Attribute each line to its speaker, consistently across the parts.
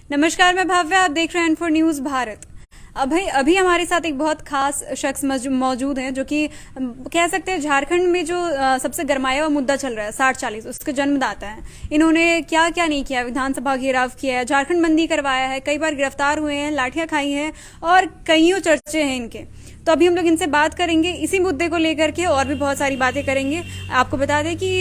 Speaker 1: नमस्कार, मैं भाव्या। आप देख रहे हैं N4 न्यूज भारत। अभी हमारे साथ एक बहुत खास शख्स मौजूद हैं जो कि कह सकते हैं झारखंड में जो सबसे गरमाया हुआ मुद्दा चल रहा है 60-40 उसके जन्मदाता हैं। इन्होंने क्या क्या नहीं किया, विधानसभा घेराव किया है, झारखंड बंदी करवाया है, कई बार गिरफ्तार हुए हैं, लाठियां खाई हैं और कईयों चर्चे हैं इनके। तो अभी हम लोग इनसे बात करेंगे इसी मुद्दे को लेकर के, और भी बहुत सारी बातें करेंगे। आपको बता दें कि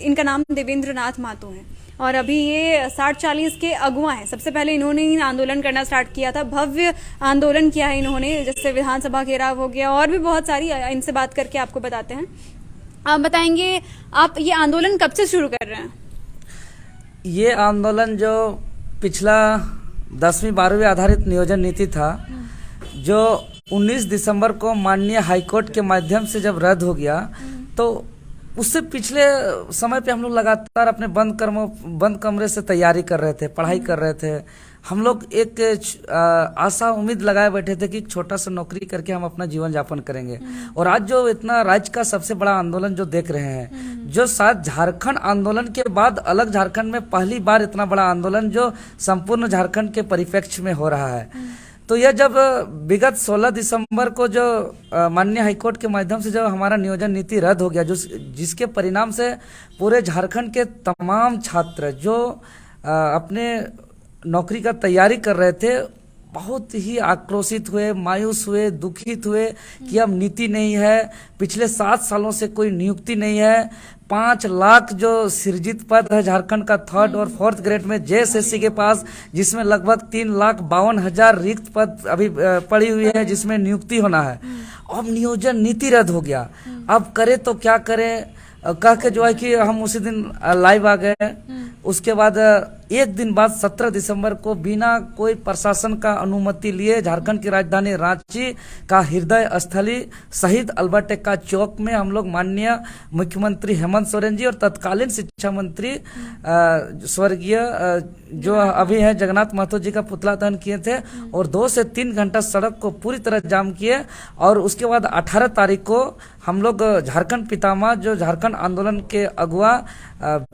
Speaker 1: इनका नाम देवेंद्र नाथ महतो है और अभी ये 60-40 के अगुआ हैं। सबसे पहले इन्होंने ही आंदोलन करना स्टार्ट किया था, भव्य आंदोलन किया है इन्होंने, जैसे विधानसभा घेराव हो गया और भी बहुत सारी। इनसे बात करके आपको बताते हैं। आप बताएंगे, आप ये आंदोलन कब से शुरू कर रहे हैं?
Speaker 2: ये आंदोलन जो पिछला 10वीं-12वीं आधारित नियोजन नीति था, जो 19 दिसंबर को माननीय हाईकोर्ट के माध्यम से जब रद्द हो गया, तो उससे पिछले समय पे हम लोग लगातार अपने बंद कमरे से तैयारी कर रहे थे, पढ़ाई कर रहे थे। हम लोग एक आशा उम्मीद लगाए बैठे थे कि एक छोटा सा नौकरी करके हम अपना जीवन यापन करेंगे। और आज जो इतना राज्य का सबसे बड़ा आंदोलन जो देख रहे हैं, जो शायद झारखंड आंदोलन के बाद अलग झारखंड में पहली बार इतना बड़ा आंदोलन जो संपूर्ण झारखंड के परिप्रेक्ष्य में हो रहा है। तो यह जब विगत 16 दिसंबर को जो माननीय हाईकोर्ट के माध्यम से जब हमारा नियोजन नीति रद्द हो गया, जिसके परिणाम से पूरे झारखंड के तमाम छात्र जो अपने नौकरी का तैयारी कर रहे थे, बहुत ही आक्रोशित हुए, मायूस हुए, दुखित हुए कि अब नीति नहीं है, पिछले 7 सालों से कोई नियुक्ति नहीं है। 5 लाख जो सृजित पद है झारखंड का 3rd और 4th ग्रेड में जेएसएससी के पास, जिसमें लगभग 3,52,000 रिक्त पद अभी पड़ी हुई है, जिसमें नियुक्ति होना है। अब नियोजन नीति रद्द हो गया, अब करे तो क्या करें कह के जो है कि हम उसी दिन लाइव आ गए। उसके बाद एक दिन बाद 17 दिसंबर को बिना कोई प्रशासन का अनुमति लिए झारखंड की राजधानी रांची का हृदय स्थली शहीद अल्बर्ट एक्का चौक में हम लोग माननीय मुख्यमंत्री हेमंत सोरेन जी और तत्कालीन शिक्षा मंत्री स्वर्गीय जो अभी है जगन्नाथ महतो जी का पुतला दहन किए थे और 2 से 3 घंटा सड़क को पूरी तरह जाम किए। और उसके बाद 18 तारीख को हम लोग झारखंड पितामह जो झारखंड आंदोलन के अगुआ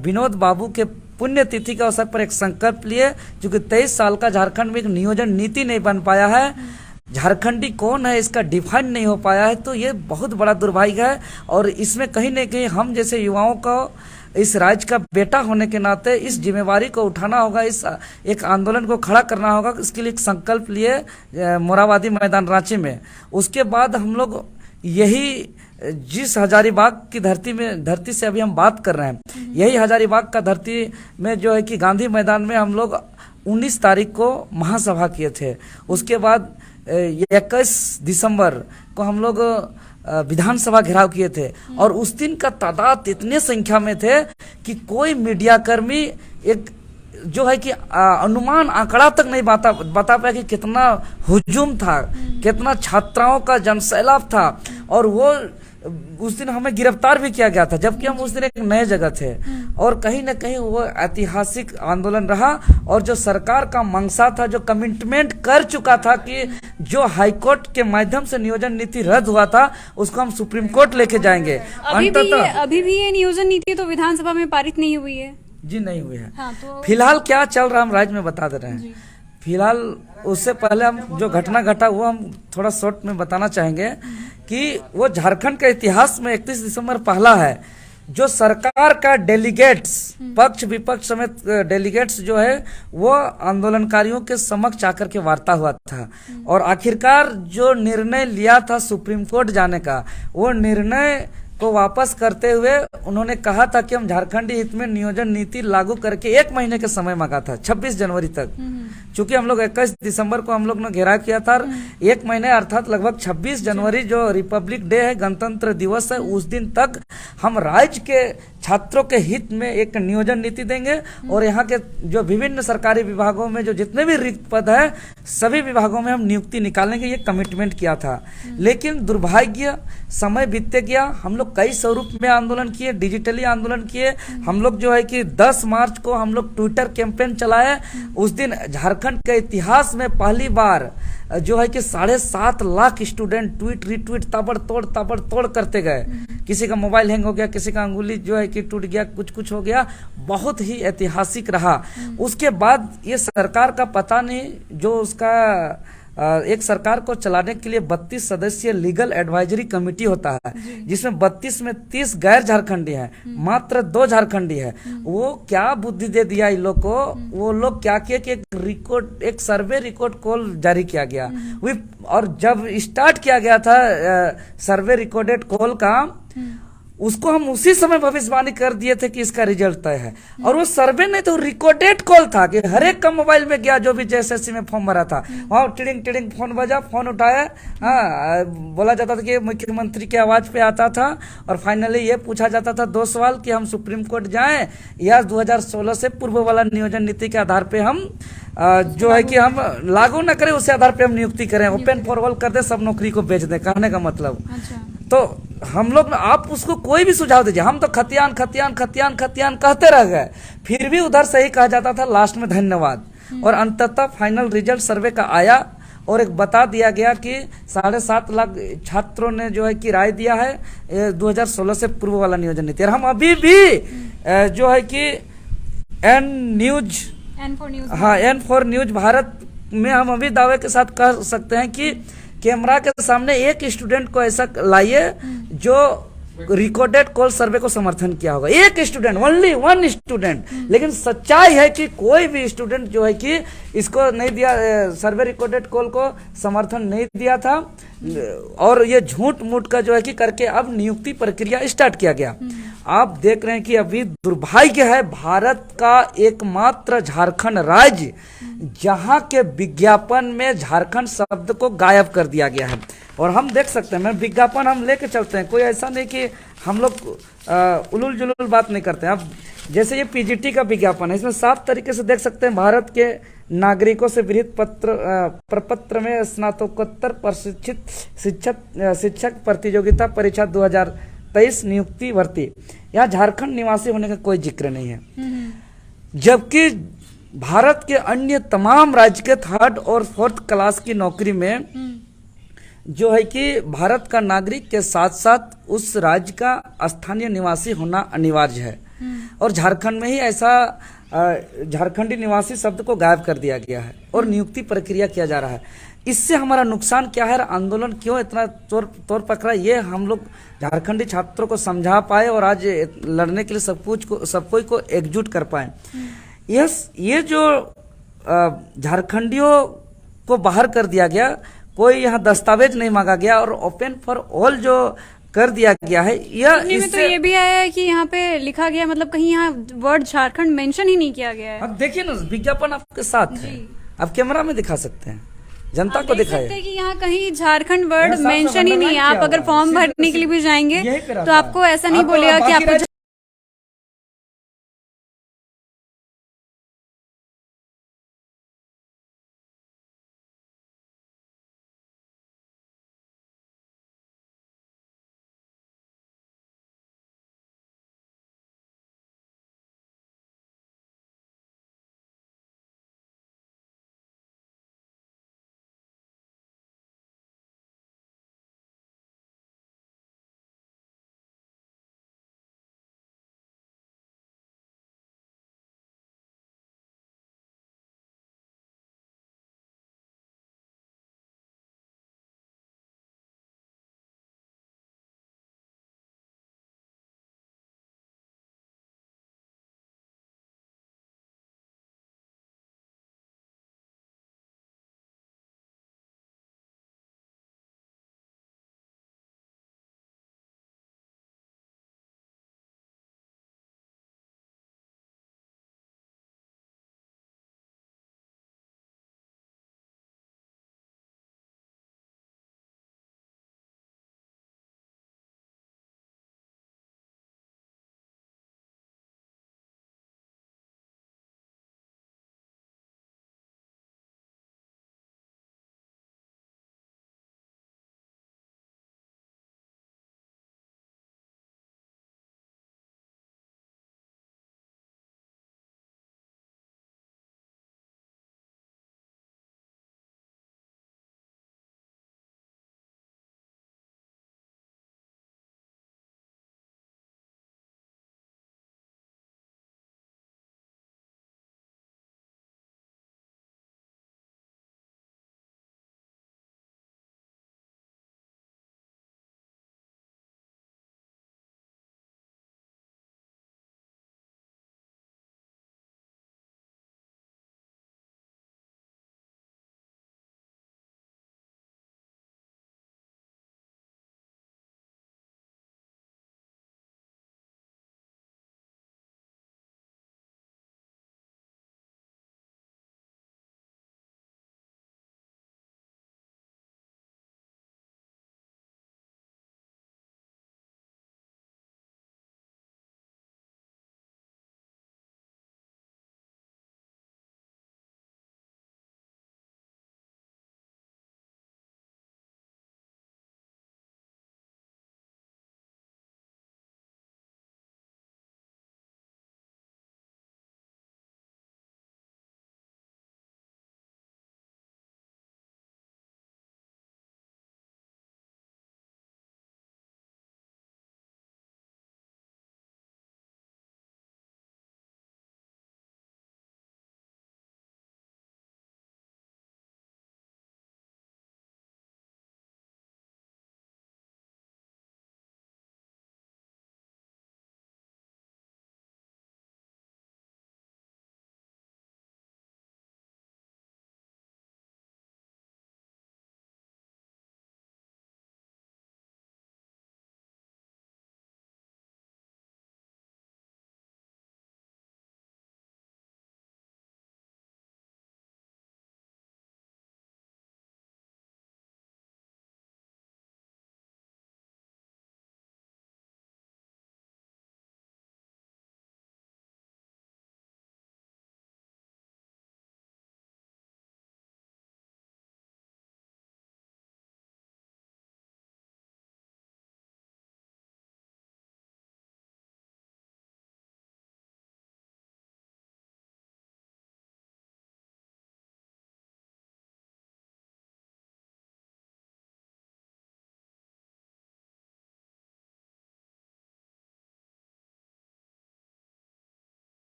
Speaker 2: विनोद बाबू के पुण्यतिथि के अवसर पर एक संकल्प लिए, क्योंकि 23 साल का झारखंड में एक नियोजन नीति नहीं बन पाया है, झारखंडी कौन है इसका डिफाइन नहीं हो पाया है। तो ये बहुत बड़ा दुर्भाग्य है और इसमें कहीं न कहीं हम जैसे युवाओं को इस राज्य का बेटा होने के नाते इस जिम्मेवारी को उठाना होगा, इस एक आंदोलन को खड़ा करना होगा। इसके लिए एक संकल्प लिए मोराबादी मैदान रांची में। उसके बाद हम लोग यही जिस हजारीबाग की धरती से अभी हम बात कर रहे हैं, यही हजारीबाग का धरती में जो है कि गांधी मैदान में हम लोग 19 तारीख को महासभा किए थे। उसके बाद 21 दिसंबर को हम लोग विधानसभा घेराव किए थे और उस दिन का तादाद इतने संख्या में थे कि कोई मीडिया कर्मी एक जो है कि अनुमान आंकड़ा तक नहीं बता पाया कि कितना हुजूम था, कितना छात्राओं का जनसैलाब था। और वो उस दिन हमें गिरफ्तार भी किया गया था, जबकि हम उस दिन एक नए जगह थे। और कहीं न कहीं वो ऐतिहासिक आंदोलन रहा और जो सरकार का मंशा था, जो कमिटमेंट कर चुका था कि जो हाईकोर्ट के माध्यम से नियोजन नीति रद्द हुआ था उसको हम सुप्रीम कोर्ट लेके जाएंगे।
Speaker 1: अभी भी ये नियोजन नीति तो विधानसभा में पारित नहीं हुई है
Speaker 2: जी, नहीं हुई है।
Speaker 1: हाँ, तो
Speaker 2: फिलहाल क्या चल रहा है हम राज्य में बता दे रहे हैं। फिलहाल उससे पहले हम जो घटना घटा वो हम थोड़ा शॉर्ट में बताना चाहेंगे कि वो झारखंड के इतिहास में 31 दिसंबर पहला है जो सरकार का डेलीगेट्स, पक्ष विपक्ष समेत डेलीगेट्स जो है वो आंदोलनकारियों के समक्ष आकर के वार्ता हुआ था। और आखिरकार जो निर्णय लिया था सुप्रीम कोर्ट जाने का, वो निर्णय को वापस करते हुए उन्होंने कहा था कि हम झारखंडी हित में नियोजन नीति लागू करके 1 महीने के समय मांगा था, 26 जनवरी तक। चूंकि हम लोग 21 दिसंबर को हम लोग ने घेराव किया था, 1 महीने अर्थात लगभग 26 जनवरी जो रिपब्लिक डे है, गणतंत्र दिवस है, उस दिन तक हम राज्य के छात्रों के हित में एक नियोजन नीति देंगे और यहाँ के जो विभिन्न सरकारी विभागों में जो जितने भी रिक्त पद है सभी विभागों में हम नियुक्ति निकालेंगे, ये कमिटमेंट किया था। लेकिन दुर्भाग्य समय बीतते गया, हम लोग कई स्वरूप में आंदोलन किए, डिजिटली आंदोलन किए। हम लोग जो है कि 10 मार्च को हम लोग ट्विटर कैंपेन चलाए। उस दिन झारखंड झारखंड के इतिहास में पहली बार जो है कि 7.5 लाख स्टूडेंट ट्वीट रिट्वीट ताबड़तोड़ करते गए। किसी का मोबाइल हैंग हो गया, किसी का अंगुली जो है कि टूट गया, कुछ हो गया। बहुत ही ऐतिहासिक रहा। उसके बाद ये सरकार का पता नहीं, जो उसका एक सरकार को चलाने के लिए 32 सदस्यीय लीगल एडवाइजरी कमेटी होता है, जिसमें 32 में 30 गैर झारखंडी है, मात्र 2 झारखंडी है। वो क्या बुद्धि दे दिया इन लोग को, वो लोग क्या किए कि एक सर्वे रिकॉर्ड कॉल जारी किया गया। और जब स्टार्ट किया गया था सर्वे रिकॉर्डेड कॉल का, उसको हम उसी समय भविष्यवाणी कर दिए थे कि इसका रिजल्ट तय है। और वो सर्वे नहीं तो रिकॉर्डेड कॉल था कि हर एक का मोबाइल में गया, जो भी JSSC में फॉर्म भरा था, वहां टिडिंग फोन बजा, फोन उठाया, बोला जाता था कि मुख्यमंत्री की आवाज पे आता था। और फाइनली ये पूछा जाता था 2 सवाल कि हम सुप्रीम कोर्ट जाएं या 2016 से पूर्व वाला नियोजन नीति के आधार पे हम जो है कि हम लागू न करें, उसी आधार पे हम नियुक्ति करें, ओपन फॉर ऑल कर दे, सब नौकरी को बेच दें, कहने का मतलब। तो हम लोग, आप उसको कोई भी सुझाव दीजिए, हम तो खतियान कहते रह गए। फिर भी उधर से ही कहा जाता था लास्ट में धन्यवाद। और अंततः फाइनल रिजल्ट सर्वे का आया और एक बता दिया गया कि 7.5 लाख छात्रों ने जो है कि राय दिया है 2016 से पूर्व वाला नियोजन नीति। और हम अभी भी जो है कि N4 न्यूज भारत में हम अभी दावे के साथ कह सकते हैं कि कैमरा के सामने एक स्टूडेंट को ऐसा लाइए जो रिकॉर्डेड कॉल सर्वे को समर्थन किया होगा। एक स्टूडेंट, ओनली 1 स्टूडेंट। लेकिन सच्चाई है कि कोई भी स्टूडेंट जो है कि इसको नहीं दिया, सर्वे रिकॉर्डेड कॉल को समर्थन नहीं दिया था। और ये झूठ मूठ का जो है कि करके अब नियुक्ति प्रक्रिया स्टार्ट किया गया। आप देख रहे हैं कि अभी दुर्भाग्य है, भारत का एकमात्र झारखंड राज्य जहां के विज्ञापन में झारखंड शब्द को गायब कर दिया गया है। और हम देख सकते हैं, मैं विज्ञापन हम लेके चलते हैं, कोई ऐसा नहीं कि हम लोग उलूल जुलूल बात नहीं करते हैं। अब जैसे ये PGT का विज्ञापन है, इसमें साफ तरीके से देख सकते हैं, भारत के नागरिकों से विहित प्रपत्र में स्नातकोत्तर प्रशिक्षित शिक्षक प्रतियोगिता परीक्षा 2023 नियुक्ति भर्ती, यहाँ झारखंड निवासी होने का कोई जिक्र नहीं है। जबकि भारत के अन्य तमाम राज्य के 3rd और 4th क्लास की नौकरी में जो है कि भारत का नागरिक के साथ साथ उस राज्य का स्थानीय निवासी होना अनिवार्य है। और झारखंड में ही ऐसा झारखंडी निवासी शब्द को गायब कर दिया गया है और नियुक्ति प्रक्रिया किया जा रहा है। इससे हमारा नुकसान क्या है, आंदोलन क्यों इतना तोड़ पकड़ा, ये हम लोग झारखंडी छात्रों को समझा पाए और आज लड़ने के लिए सब कोई को एकजुट कर पाए। ये जो झारखंडियों को बाहर कर दिया गया, कोई यहाँ दस्तावेज नहीं मांगा गया और ओपन फॉर ऑल जो कर दिया गया है,
Speaker 1: इसमें तो ये भी आया है कि यहाँ पे लिखा गया, मतलब कहीं यहाँ वर्ड झारखंड मेंशन ही नहीं किया गया है।
Speaker 2: अब देखिए ना, विज्ञापन आपके साथ है, आप कैमरा में दिखा सकते हैं, जनता को दिखाइए
Speaker 1: कि यहाँ कहीं झारखंड वर्ड मेंशन ही नहीं है। आप अगर फॉर्म भरने के लिए भी जाएंगे तो आपको ऐसा नहीं बोलेगा कि आपको